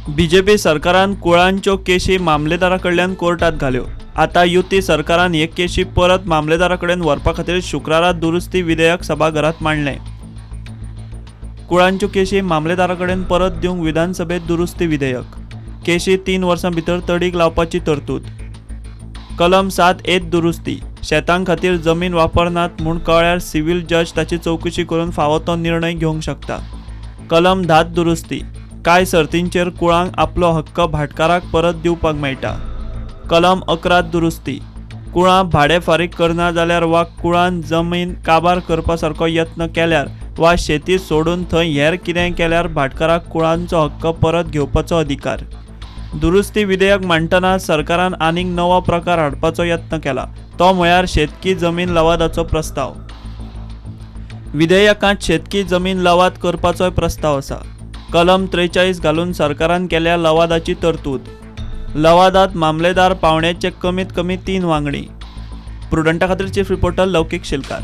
BJP सरकारान कुळांच्यो केशी मामलेदाराकडल्यान कोर्टात घाल्यो। आता युती सरकारान हे केशी परत मामलेदाराकडेन व्हरपा खातीर शुक्रारा दुरुस्ती विधेयक सभाघरात मांडलें। कुळांच्यो केशी मामलेदाराकडेन परत दिवंक विधानसभेत दुरुस्ती विधेयक। केशी 3 वर्सां भितर तडीक लावपाची तरतूद। कलम 7(a) दुरुस्ती। शेतां खातीर जमीन वापरनात म्हूण कळ्यार सिव्हील जज ताची चवकशी करून फावो तो निर्णय घेवंक शकता। कलम 10 दुरुस्ती। कांय सर्तींचेर कुळांक आपलो हक्क भाटकाराक परत दिवपाक मेळटा। कलम 11 दुरुस्ती। कुळां भाडे फारीक करना जाल्यार वा कुळान जमीन काबार करपासारको यत्न केल्यार वा शेती सोडून थंय हेर कितेंय केल्यार भाटकाराक कुळांचो हक्क परत घेवपाचो अधिकार। दुरुस्ती विधेयक मांडटना सरकारान आनीक नवो प्रकार हाडपाचो यत्न केला, तो म्हळ्यार शेतकी जमीन लवादाचो प्रस्ताव। विधेयकांत शेतकी जमीन लवाद करपाचोय प्रस्ताव आसा। कलम 43 घालून सरकारान केल्या लवादाची तरतूद। लवादात मामलेदार पावण्याचे कमीत कमी 3 वांगडी। प्रुडंटा खातीर चीफ रिपोर्टर लौकीक शिलकार।